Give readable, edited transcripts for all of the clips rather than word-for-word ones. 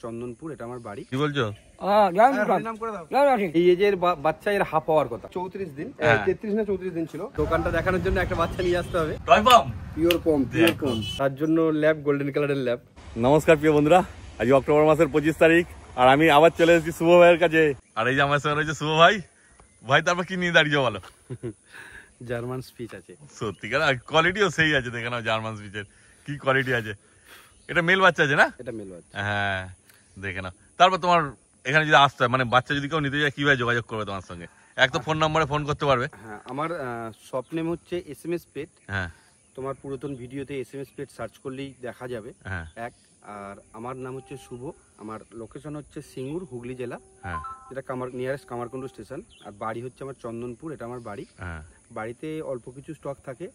চন্দনপুর, এটা আমার বাড়ি। কি বলছো? এই এজের বাচ্চা এর হাফ হওয়ার কথা 34 দিন, 33 না 34 দিন ছিল। দোকানটা দেখানোর জন্য একটা বাচ্চা নিয়ে আসতে হবে। পিওর পম, তার জন্য ল্যাব, গোল্ডেন কালারের ল্যাব। নমস্কার প্রিয় বন্ধুরা, আজ অক্টোবর মাসের 25 তারিখ, আর আমি আবার চলে এসেছি শুভ ভাইয়ের কাছে। আর এই যে আমার সঙ্গে রয়েছে শুভ ভাই। ভাই তারপর কি নিয়ে দাঁড়িয়ে বলো? জার্মান স্পিচ আছে। সত্যিকার কোয়ালিটিও সেই আছে, দেখে নাও জার্মান স্পিচের কি কোয়ালিটি আছে। এটা মেল বাচ্চা আছে না? এটা মেল বাচ্চা। হ্যাঁ, দেখে নাও। তারপর তোমার এখানে যদি আসতে হয়, মানে বাচ্চা যদি কেউ নিতে যায়, কিভাবে যোগাযোগ করবে তোমার সঙ্গে? এক তো ফোন নম্বরে ফোন করতে পারবে। হ্যাঁ, আমার শপ নেম হচ্ছে SMS পেট। হ্যাঁ, তোমার পুরাতন ভিডিওতে SMS পেট সার্চ করলেই দেখা যাবে। হ্যাঁ, আর আমার নাম হচ্ছে শুভ। আমার লোকেশন হচ্ছে সিঙ্গুর, হুগলি জেলা। হ্যাঁ, যেটা নিয়ারেস্ট কামারকুন্ডু স্টেশন। আর বাড়ি হচ্ছে আমার চন্দনপুর, এটা আমার বাড়ি। হ্যাঁ, বাড়িতে অল্প কিছু স্টক থাকে,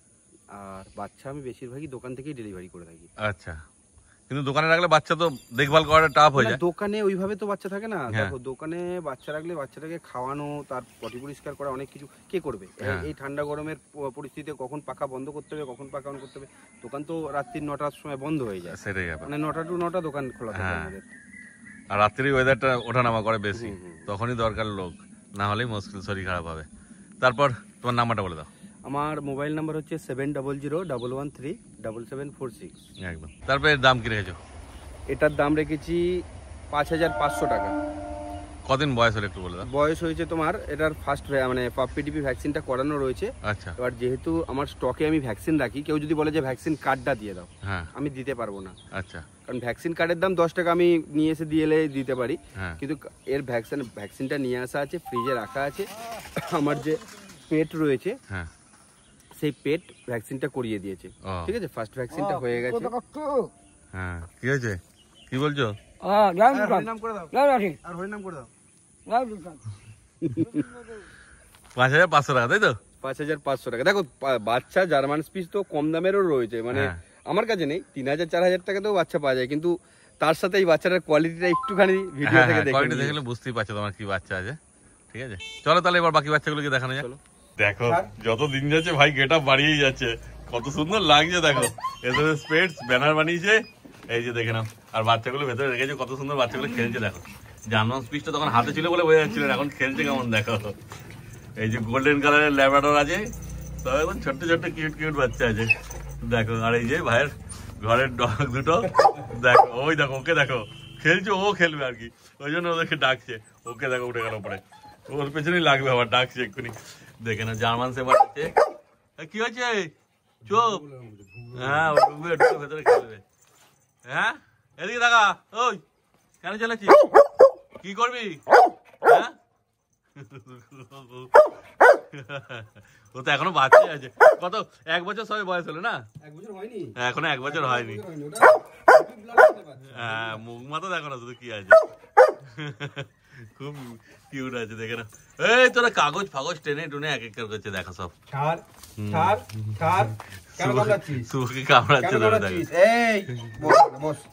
আর বাচ্চা আমি বেশিরভাগই দোকান থেকেই ডেলিভারি করে থাকি। আচ্ছা, কিন্তু দোকানে রাখলে বাচ্চা তো দেখভাল করাটা টাফ হয়ে যায়। দোকানে ওইভাবে তো বাচ্চা থাকে না। দেখো, দোকানে বাচ্চা রাখলে বাচ্চাটাকে খাওয়ানো, তার পটি পরিষ্কার করা, অনেক কিছু কে করবে? এই ঠান্ডা গরমের পরিস্থিতিতে কখন পাখা বন্ধ করতে হবে, কখন পাখা অন করতে হবে। দোকান তো রাত্রি 9টার সময় বন্ধ হয়ে যায়। সেটাই ব্যাপার, মানে 9টা টু 9টা দোকান খোলা থাকে আমাদের। আর রাত্রি ওয়েদারটা ওঠানামা করে বেশি, তখনই দরকার লোক, না হলেই মুশকিল, শরীর খারাপ হবে। তারপর তোমার নাম্বারটা বলে দাও। আমার মোবাইল নাম্বার হচ্ছে 7001137746। একদম। তারপর এর দাম কি রেখেছো? এটার দাম রেখেছি 5500 টাকা। কদিন বয়স হলো একটু বলে দাও। বয়স হয়েছে তোমার, এটার ফার্স্ট মানে PDP ভ্যাকসিনটা করানো রয়েছে। আচ্ছা। এবার যেহেতু আমার স্টকে আমি ভ্যাকসিন রাখি, কেউ যদি বলে যে ভ্যাকসিন কার্ডটা দিয়ে দাও, হ্যাঁ, আমি দিতে পারবো না। আচ্ছা। কারণ ভ্যাকসিন কার্ডের দাম 10 টাকা, আমি নিয়ে এসে দিয়ে দিতে পারি। কিন্তু এর ভ্যাকসিনটা নিয়ে আসা আছে, ফ্রিজে রাখা আছে। আমার যে পেট রয়েছে, হ্যাঁ, সেই পেট ভ্যাকসিনটা করিয়ে দিয়েছে। ঠিক আছে, ফার্স্ট ভ্যাকসিনটা হয়ে গেছে। হ্যাঁ, কি হয়েছে? কি বলছো? 5500 টাকা, তাই তো? 5500 টাকা। দেখো, বাচ্চা জার্মান স্পিচ তো কম দামেরও রয়েছে, মানে আমার কাছে নেই। 3000-4000 টাকা তো বাচ্চা পাওয়া যায়, কিন্তু তার সাথে এই বাচ্চাটার কোয়ালিটিটা একটুখানি ভিডিও থেকে দেখলে বুঝতেই পারছো তোমার কি বাচ্চা আছে। ঠিক আছে, চলো তাহলে এবার বাকি বাচ্চাগুলোকে দেখানো যায়। দেখো, যত দিন যাচ্ছে ভাই গেট আপ বাড়িয়েই যাচ্ছে। কত সুন্দর লাগছে দেখো। এদের স্পেটস ব্যানার বানিয়েছে, এই যে দেখে নাও। আর বাচ্চাগুলো ভেতরে রেখেছে, কত সুন্দর বাচ্চাগুলো খেলছে দেখো। জার্মান স্পিচটা তখন হাতে ছিল বলে বোঝা যাচ্ছিল, এখন খেলছে কেমন দেখো। এই যে গোল্ডেন কালারের ল্যাব্রাডর আছে, তবে এখন ছোট্ট ছোট্ট কিউট কিউট বাচ্চা আছে দেখো। আর এই যে ভাইয়ের ঘরের ডগ দুটো দেখো, ওই দেখো, ওকে দেখো খেলছে, ও খেলবে আর কি, ওই জন্য ওদেরকে ডাকছে। ওকে দেখো উঠে গেল পরে, ওর পেছনেই লাগবে, আবার ডাকছে এক্ষুনি। দেখে না, জার্মান শেফার্ড আছে। কি হয়েছে? চুপ। হ্যাঁ, ও ঢুকবে, ঢুকে ভেতরে খেলবে। হ্যাঁ, এদিকে দেখা। ওই কেন চলেছিস? কি করবি? হ্যাঁ, ও তো এখনো বাচ্চা আছে। কত, 1 বছর সবাই বয়স হলো না? 1 বছর হয়নি এখনো, 1 বছর হয়নি। হ্যাঁ, মুখ মাথা দেখো না শুধু কি আছে। খুব কিউট আছে, দেখে না। এই তোরা কাগজ ফাগজ টেনে টুনে এক এক করছে দেখো সব। শুভকে কামড়াচ্ছে ধরে দেখো।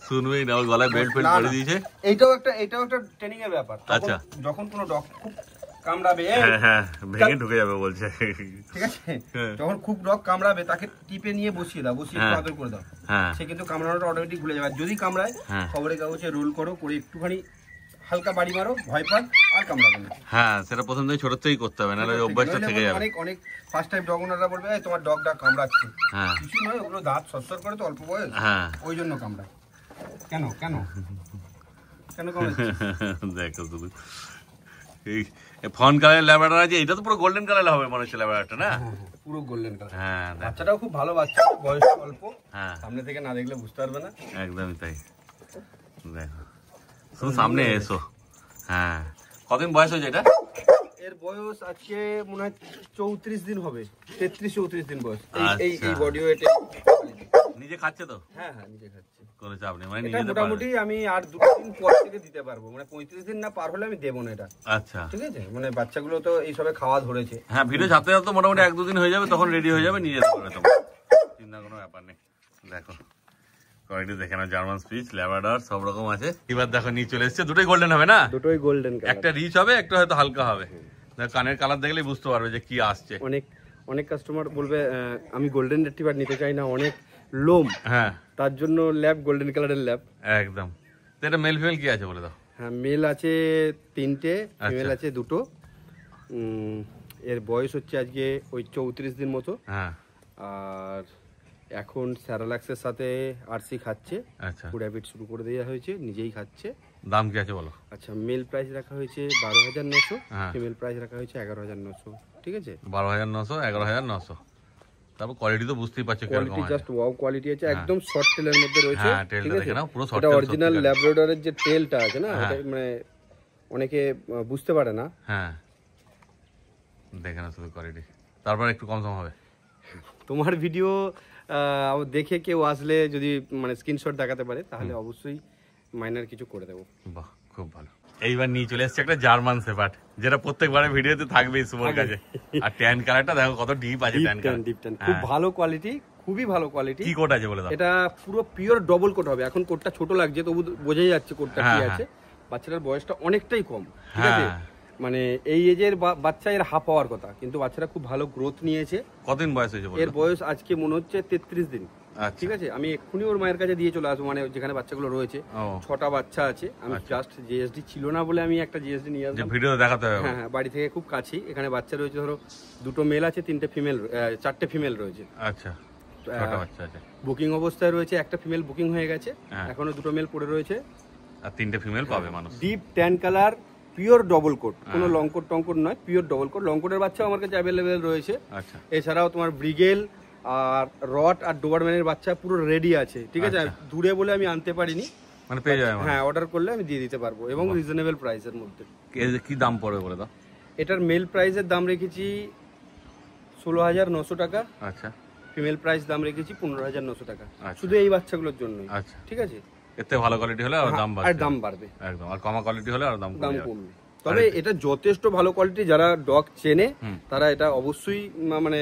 শুনবেই না, ওর গলায় বেল্ট ফেল্ট করে দিয়েছে। এইটাও একটা ট্রেনিং এর ব্যাপার। আচ্ছা, যখন কোনো ডগ খুব কামড়াবে, হ্যাঁ, ভেঙে ঢুকে যাবে বলছে। ঠিক আছে, যখন খুব ডগ কামড়াবে তাকে টিপে নিয়ে বসিয়ে দাও, বসিয়ে একটু আদর করে দাও। সে কিন্তু কামড়ানোটা অটোমেটিক ভুলে যাবে। যদি কামড়ায়, খবরের কাগজে রোল করো, করে একটুখানি হালকা বাড়ি মারো, ভয় পান, আর কামড়াবে না। হ্যাঁ, সেটা প্রথম থেকে ছোট থেকেই করতে হবে, নাহলে অভ্যাসটা থেকে যাবে। অনেক ফার্স্ট টাইম ডগ ওনাররা বলবে তোমার ডগটা কামড়াচ্ছে। কিছু নয়, ওগুলো দাঁত সরসর করে তো, অল্প বয়স, ওই জন্য কামড়ায়। কেন কেন কেন দেখো শুধু এই ফন কালারের ল্যাব্রাডর আছে। এটা তো পুরো গোল্ডেন কালার হবে মনে হচ্ছে ল্যাব্রাডরটা, না? পুরো গোল্ডেন কালার। হ্যাঁ, বাচ্চাটাও খুব ভালো বাচ্চা, বয়স অল্প। সামনে থেকে না দেখলে বুঝতে পারবে না। একদমই তাই। দেখো, শুধু সামনে এসো। হ্যাঁ, কতদিন বয়স হয়েছে এটা? এর বয়স আজকে মনে হয় 34 দিন হবে, 33-34 দিন বয়স। এই বডি ওয়েট। নিজে খাচ্ছে তো? হ্যাঁ, নিজে খাচ্ছে, কোনো চাপ নেই। মানে নিজে মোটামুটি আমি আর 2 দিন পর থেকে দিতে পারবো, মানে 35 দিন না পার হলে আমি দেবো না এটা। আচ্ছা, ঠিক আছে, মানে বাচ্চাগুলো তো এইসবে খাওয়া ধরেছে। হ্যাঁ, ভিডিও ছাড়তে ছাড়তে মোটামুটি 1-2 দিন হয়ে যাবে, তখন রেডি হয়ে যাবে, নিয়ে যেতে পারবে তোমার, চিন্তা কোনো ব্যাপার নেই। দেখো কোয়ালিটি দেখে না, জার্মান স্পিচ, ল্যাব্রাডর সব রকম আছে। এবার দেখো নিয়ে চলে এসেছে, দুটোই গোল্ডেন হবে না? দুটোই গোল্ডেন, একটা রিচ হবে, একটা হয়তো হালকা হবে। কানের কালার দেখলেই বুঝতে পারবে যে কি আসছে। অনেক কাস্টমার বলবে আমি গোল্ডেন রিট্রিভার নিতে চাই না, অনেক লোম, হ্যাঁ তার জন্য ল্যাব গোল্ডেন কালারের ল্যাব। একদম। এটা মেল ফিমেল কি আছে বলে দাও। হ্যাঁ মেল আছে 3টে, ফিমেল আছে 2টো। এর বয়স হচ্ছে আজকে ওই 34 দিন মতো। হ্যাঁ আর এখন স্যারালাক্সের সাথে আরসি খাচ্ছে। আচ্ছা ফুড হ্যাবিট শুরু করে দেওয়া হয়েছে, নিজেই খাচ্ছে। দাম কি আছে বলো। আচ্ছা মেল প্রাইস রাখা হয়েছে 12,900, হ্যাঁ। ফিমেল প্রাইস রাখা হয়েছে 11,900। ঠিক আছে 12,900 11,900। তারপর কোয়ালিটি তো বুঝতেই পারছো কিরকম কোয়ালিটি আছে। জাস্ট ওয়াও কোয়ালিটি আছে, একদম শর্ট টেলের মধ্যে রয়েছে। হ্যাঁ টেলটা দেখে নাও, পুরো শর্ট এটা টেল। অরিজিনাল ল্যাব্রাডরের যে টেলটা আছে না, এটা মানে অনেকে বুঝতে পারে না। হ্যাঁ দেখে না শুধু কোয়ালিটি, তারপর একটু কম সম হবে। তোমার ভিডিও দেখে কেউ আসলে যদি মানে স্ক্রিনশট দেখাতে পারে তাহলে অবশ্যই মাইনার কিছু করে দেবো। বাহ খুব ভালো। এইবার নিয়ে চলে এসেছে একটা জার্মান শেপার্ড, যেটা প্রত্যেকবারে ভিডিওতে থাকবেই সুমোর কাছে। আর ট্যান কালারটা দেখো কত ডিপ আছে। ট্যান কালার ডিপ ট্যান খুব ভালো কোয়ালিটি, খুবই ভালো কোয়ালিটি। কি কোট আছে বলে দাও। এটা পুরো পিওর ডবল কোট হবে। এখন কোটটা ছোট লাগছে, তবু বোঝাই যাচ্ছে কোটটা কি আছে। বাচ্চাটার বয়সটা অনেকটাই কম, ঠিক আছে, মানে এই এজের বাচ্চা এর হাফ হওয়ার কথা, কিন্তু বাচ্চারা খুব ভালো গ্রোথ নিয়েছে। কতদিন বয়স হয়েছে? এর বয়স আজকে মনে হচ্ছে 33 দিন। ঠিক আছে আমি এক্ষুনি ওর মায়ের কাছে দিয়ে চলে আসবো, মানে যেখানে বাচ্চাগুলো রয়েছে। 6টা বাচ্চা আছে। আমি জাস্ট জিএসডি ছিল না বলে আমি একটা জিএসডি নিয়ে আসলাম, ভিডিও দেখাতে হবে। হ্যাঁ হ্যাঁ বাড়ি থেকে খুব কাছেই। এখানে বাচ্চা রয়েছে ধরো 2টো মেল আছে, 3টে ফিমেল, 4টে ফিমেল রয়েছে। আচ্ছা ছোট বাচ্চা আছে। বুকিং অবস্থায় রয়েছে, একটা ফিমেল বুকিং হয়ে গেছে, এখনো 2টো মেল পড়ে রয়েছে। আর 3টে ফিমেল পাবে মানুষ। Deep tan colour, pure double coat, কোনো লং কোট টংকোট নয়, পিওর ডবল কোট। লং কোটের বাচ্চাও আমার কাছে অ্যাভেলেবেল রয়েছে। আচ্ছা এছাড়াও তোমার ব্রিগেল আর রট আর ডোবারম্যানের বাচ্চা পুরো রেডি আছে। ঠিক আছে দূরে বলে আমি আনতে পারিনি, মানে পেয়ে যাবে। হ্যাঁ অর্ডার করলে আমি দিয়ে দিতে পারবো, এবং রিজনেবল প্রাইসের মধ্যে। কি দাম পড়বে বলে দাও। এটার মেল প্রাইসের দাম রেখেছি 16,900 টাকা। আচ্ছা ফিমেল প্রাইস দাম রেখেছি 15,900 টাকা, শুধু এই বাচ্চাগুলোর জন্য। আচ্ছা ঠিক আছে এতে ভালো কোয়ালিটি হলে আর দাম বাড়বে, আর দাম বাড়বে একদম। আর কম কোয়ালিটি হলে আর দাম কমবে। তবে এটা যথেষ্ট ভালো কোয়ালিটি, যারা ডগ চেনে তারা এটা অবশ্যই মানে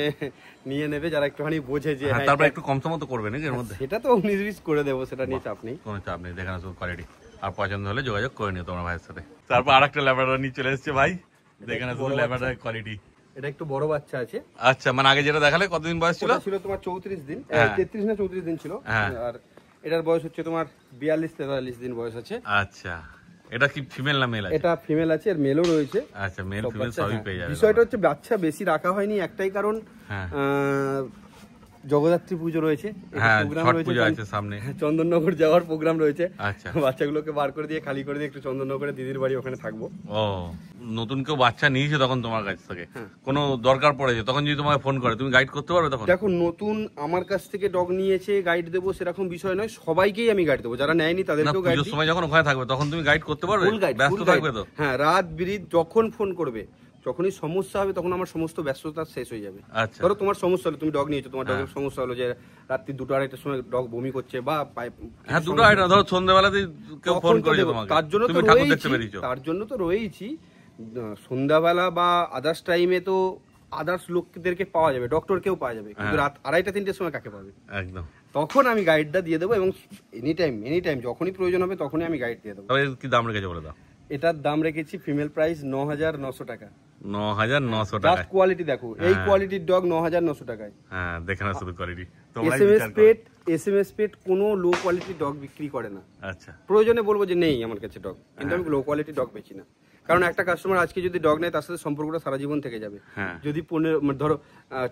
নিয়ে নেবে, যারা একটুখানি বোঝে যে হ্যাঁ। তারপর একটু কম সম তো করবে নাকি এর মধ্যে? সেটা তো 19-20 করে দেবো, সেটা নিয়ে চাপ নেই, কোনো চাপ নেই। দেখেন শুধু কোয়ালিটি, আর পছন্দ হলে যোগাযোগ করে নিও তোমার ভাইয়ের সাথে। তারপর আরেকটা ল্যাব্রাডর নিয়ে চলে এসেছে ভাই, দেখেন শুধু ল্যাব্রাডরের কোয়ালিটি। এটা একটু বড় বাচ্চা আছে। আচ্ছা মানে আগে যেটা দেখালে কতদিন বয়স ছিল? ছিল তোমার 34 দিন, 33 না 34 দিন ছিল। আর এটার বয়স হচ্ছে তোমার 42-43 দিন বয়স আছে। আচ্ছা এটা কি ফিমেল না মেল আছে? এটা ফিমেল আছে, এর মেলও রয়েছে। আচ্ছা মেল ফিমেল সবই পেয়ে যাবে। বিষয়টা হচ্ছে বাচ্চা বেশি রাখা হয়নি একটাই কারণ, জগদ্ধাত্রী পুজো রয়েছে, প্রোগ্রাম রয়েছে সামনে, চন্দননগর যাওয়ার প্রোগ্রাম রয়েছে। আচ্ছা বাচ্চাগুলোকে বার করে দিয়ে খালি করে দিয়ে একটু চন্দননগরে দিদির বাড়ি ওখানে থাকবো। ও নতুন কেউ বাচ্চা নিয়েছে তখন তোমার কাছ থেকে কোনো দরকার পড়েছে, তখন যদি তোমাকে ফোন করে তুমি গাইড করতে পারবে তখন? দেখো নতুন আমার কাছ থেকে ডগ নিয়েছে, গাইড দেবো সেরকম বিষয় নয়, সবাইকেই আমি গাইড দেবো। যারা নেয়নি তাদেরকেও গাইড দিই। সময় যখন ওখানে থাকবে তখন তুমি গাইড করতে পারবে? ব্যস্ত থাকবে তো? হ্যাঁ রাত বিরিত যখন ফোন করবে, যখনই সমস্যা হবে তখন আমার সমস্ত ব্যস্ততা শেষ হয়ে যাবে। আচ্ছা ধরো তোমার সমস্যা হলো, তুমি ডগ নিয়েছো, তোমার ডগের সমস্যা হলো যে রাত্রি 2-2:30টার সময় ডগ বমি করছে বা হ্যাঁ 2:30 ধরো সন্ধ্যাবেলাতে কেউ ফোন করেছে তোমাকে, তার জন্য তো রয়েইছি, তার জন্য তো রয়েইছি। সন্ধ্যাবেলা বা আদার্স টাইমে তো আদার্স লোকদেরকে পাওয়া যাবে, ডক্টরকেও পাওয়া যাবে, কিন্তু রাত 2:30-3টার সময় কাকে পাবে? একদম তখন আমি গাইডটা দিয়ে দেবো, এবং এনি টাইম যখনই প্রয়োজন হবে তখনই আমি গাইড দিয়ে দেবো। কি দাম রেখেছে বলে দাও? এটার দাম রেখেছি ফিমেল প্রাইস 9,900 টাকা। 9,900 টাকা। জাস্ট কোয়ালিটি দেখো, এই কোয়ালিটির ডগ 9,900 টাকায়। হ্যাঁ দেখে না শুধু কোয়ালিটি। এসএমএস পেট কোনো লো কোয়ালিটির ডগ বিক্রি করে না। আচ্ছা প্রয়োজনে বলবো যে নেই আমার কাছে ডগ, কিন্তু আমি লো কোয়ালিটির ডগ বেচি না। কারণ একটা কাস্টমার আজকে যদি ডগ নেয় তার সাথে সম্পর্কটা সারা জীবন থেকে যাবে। যদি 15 ধরো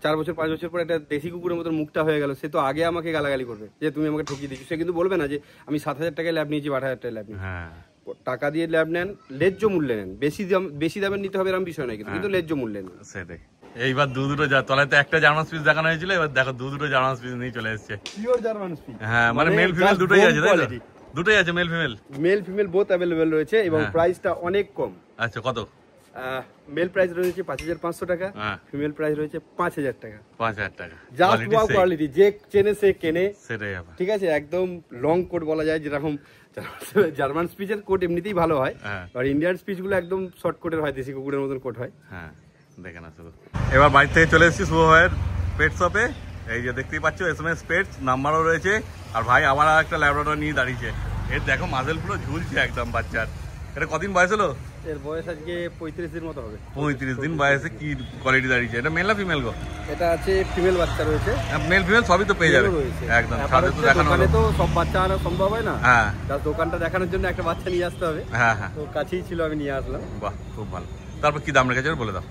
4 বছর 5 বছর পরে একটা দেশি কুকুরের মতো মুখটা হয়ে গেল, সে তো আগে আমাকে গালাগালি করবে যে তুমি আমাকে ঠকিয়ে দিচ্ছ। সে কিন্তু বলবে না যে আমি 7,000 টাকায় ল্যাব নিয়েছি, 8,000 টাকায় ল্যাব নিয়েছি। টাকা দিয়ে ল্যাব নেন, ন্যায্য মূল্যে নেন। বেশি দামের নিতে হবে এরকম বিষয় নয়, কিন্তু ন্যায্য মূল্যে নেন। সেটাই। এইবার দুটো তলায় তো একটা জার্মান স্পিচ দেখানো হয়েছিল, এবার দেখো দুটো জার্মান স্পিচ নিয়ে চলে এসেছে। Pure German speech. হ্যাঁ মানে মেল ফিমেল দুটোই আছে, তাই তো? দুটোই আছে মেল ফিমেল বোথ अवेलेबल রয়েছে, এবং প্রাইসটা অনেক কম। আচ্ছা কত? মেল প্রাইস রয়েছে 5,500 টাকা, ফিমেল প্রাইস রয়েছে 5,000 টাকা। 5,000 টাকা। জাস্ট ওয়াও কোয়ালিটি, যে চেনে সে কেনে। সেটাই। ঠিক আছে একদম লং কোট বলা যায়, যেরকম জার্মান স্পিচের কোট এমনিতেই ভালো হয়, আর ইন্ডিয়ান স্পিচ গুলো একদম শর্ট কোটের হয়, দেশি কুকুরের মতন কোট হয়। হ্যাঁ দেখে না শুধু। এবার বাড়ি থেকে চলে এসেছি শুভ ভাইয়ের পেট শপে। এই যে দেখতেই পাচ্ছ এসএমএস পেটস নাম্বারও রয়েছে, আর ভাই আবার একটা ল্যাব্রাডর নিয়ে দাঁড়িয়েছে। এর দেখো মাঝেল পুরো ঝুলছে একদম বাচ্চার। এটা কদিন বয়স হলো? এর বয়স আজকে 35 দিন মতো হবে। 35 দিন বয়সে কি কোয়ালিটি দাঁড়িয়েছে? এটা মেল না ফিমেল গো? এটা আছে ফিমেল বাচ্চা রয়েছে। মেল ফিমেল সবই তো পেয়ে যাবে একদম। সাথে তো দেখানো দোকানে তো সব বাচ্চা আনা সম্ভব হয় না। হ্যাঁ, তার দোকানটা দেখানোর জন্য একটা বাচ্চা নিয়ে আসতে হবে। হ্যাঁ হ্যাঁ, তো কাছেই ছিল, আমি নিয়ে আসলাম। বাহ, খুব ভালো। তারপর কি দাম রেখেছে বলে দাও।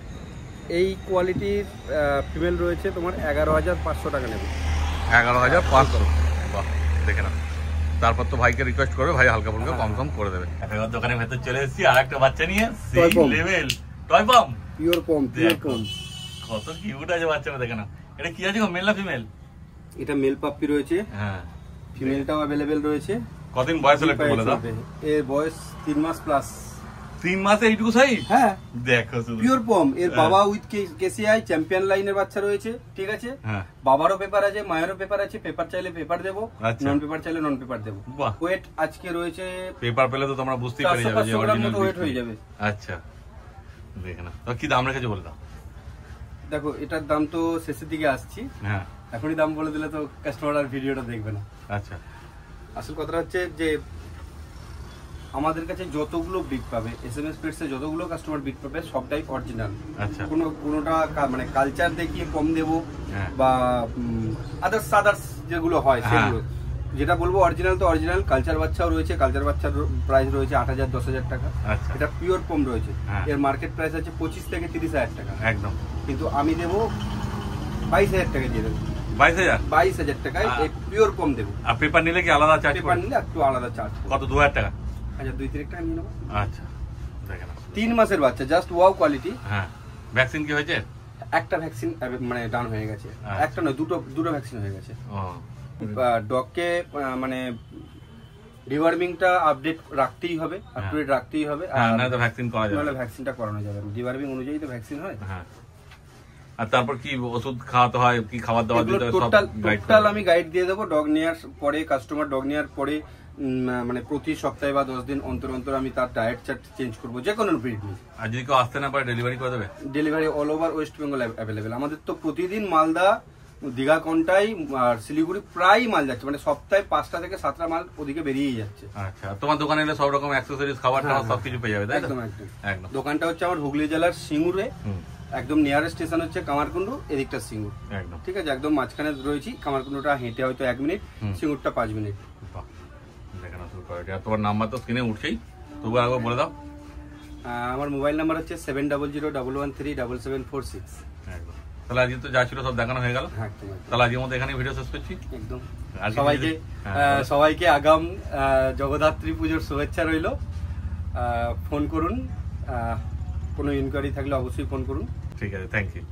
এই কোয়ালিটির ফিমেল রয়েছে তোমার 11,500 টাকা নেবে। 11,500? বাহ, দেখে নাও। তারপর তো ভাইকে রিকোয়েস্ট করবে, ভাই হালকা ফুলকা কম করে দেবে। এখন দোকানের ভেতর চলে এসেছি আর একটা বাচ্চা নিয়ে, সেই লেভেল টয় পম, পিওর পম। কত কিউট আছে বাচ্চাটা, দেখে নাও। এটা কি আছে গো, মেল না ফিমেল? এটা মেল পাপ্পি রয়েছে। হ্যাঁ, ফিমেলটাও अवेलेबल রয়েছে। কতদিন বয়স হলো একটু বলে দাও। এর বয়স 3 মাস প্লাস। 3 মাসে এইটুকু সাইজ? হ্যাঁ, দেখো শুধু পিওর পম। এর বাবা উইথ কেসিআই চ্যাম্পিয়ন লাইনের বাচ্চা রয়েছে, ঠিক আছে। হ্যাঁ, বাবারও পেপার আছে, মায়েরও পেপার আছে। পেপার চাইলে পেপার দেবো, আচ্ছা। নন পেপার চাইলে নন পেপার দেবো। বাহ, ওয়েট আজকে রয়েছে পেপার পেলে তো তোমরা বুঝতেই পেরে যাবে যে 400-500 গ্রাম মতো ওয়েট হয়ে যাবে। আচ্ছা, দেখে নাও। তো কি দাম রেখেছে বলে দাও। দেখো, এটার দাম তো শেষের দিকে আসছি। হ্যাঁ, এখনই দাম বলে দিলে তো কাস্টমার আর ভিডিওটা দেখবে না। আচ্ছা। আসল কথাটা হচ্ছে যে আমাদের কাছে যতগুলো বিট পাবে, SMS পেটসে যতগুলো কাস্টমার বিট পাবে সবটাই অরিজিনাল। আচ্ছা, কোনোটা মানে কালচার দেখিয়ে কম দেবো হ্যাঁ, বা আদার্স যেগুলো হয় সেগুলো। যেটা বলবো অরিজিনাল তো অরিজিনাল। কালচার বাচ্চাও রয়েছে, কালচার বাচ্চার প্রাইস রয়েছে 8,000-10,000 টাকা। আচ্ছা, এটা পিওর পম রয়েছে। হ্যাঁ। এর মার্কেট প্রাইস আছে 25 থেকে 30,000 টাকা একদম। কিন্তু আমি দেবো 22,000 টাকা দিয়ে দেবো। 22,000? 22,000 টাকায় এই পিওর পম দেবো। আর পেপার নিলে কি আলাদা চার্জ পেপার নিলে একটু আলাদা চার্জ। কত? 2,000 টাকা? আচ্ছা, 2-3 টাকা নিয়ে নেবো। আচ্ছা, দেখে নাও। 3 মাসের বাচ্চা, জাস্ট ওয়াও কোয়ালিটি। হ্যাঁ, ভ্যাকসিন কি হয়েছে? একটা ভ্যাকসিন মানে ডাউন হয়ে গেছে। একটা নয়, দুটো ভ্যাকসিন হয়ে গেছে। ও, ডগকে মানে ডিওয়ার্মিংটা আপডেট রাখতেই হবে, আপ টু ডেট রাখতেই হবে। হ্যাঁ, না তো ভ্যাকসিন করা যাবে। নাহলে ভ্যাকসিনটা করানো যাবে না। ডিওয়ার্মিং অনুযায়ী তো ভ্যাকসিন হয়। হ্যাঁ, আর তারপর কি ওষুধ খাওয়াতে হয়, কি খাবার দাবার দিতে হয়, সব গাইড টোটাল আমি গাইড দিয়ে দেবো। ডগ নেওয়ার পরে, কাস্টমার ডগ নেওয়ার পরে মানে প্রতি সপ্তাহে বা 10 দিন অন্তর অন্তর আমি তার ডায়েট চার্ট চেঞ্জ করবো, যে কোনো ব্রিড নিয়ে। আর যদি কেউ আসতে না পারে ডেলিভারি করে দেবে? Delivery all over West Bengal available. আমাদের তো প্রতিদিন মালদা, দীঘা, কন্টাই আর শিলিগুড়ি প্রায় মাল যাচ্ছে, মানে সপ্তাহে 5টা থেকে 7টা মাল ওদিকে বেরিয়েই যাচ্ছে। আচ্ছা, তোমার দোকানে এলে সব রকম অ্যাক্সেসরিজ, খাবার টাবার সবকিছু পেয়ে যাবে, তাই তো? একদম। একদম। দোকানটা হচ্ছে আমার হুগলি জেলার সিঙ্গুরে, একদম নিয়ারেস্ট স্টেশন হচ্ছে কামারকুন্ডু, এদিকটা সিঙ্গুর। একদম, ঠিক আছে, একদম মাঝখানে রয়েছি। কামারকুন্ডুটা হেঁটে হয়তো 1 মিনিট, সিঙ্গুরটা 5 মিনিট। দেখে নাও শুরু করে। আর তোমার নাম্বার তো স্ক্রিনে উঠছেই, তবু একবার বলে দাও। আমার মোবাইল নাম্বার হচ্ছে 7001137746। একদম। তাহলে আজকে তো যা ছিল সব দেখানো হয়ে গেল। হ্যাঁ, তাহলে আজকের মতো এখানে ভিডিও শেষ করছি। একদম। আজকে সবাইকে আগাম জগদ্ধাত্রী পুজোর শুভেচ্ছা রইল। ফোন করুন, কোনো ইনকোয়ারি থাকলে অবশ্যই ফোন করুন। ঠিক আছে, থ্যাংক ইউ।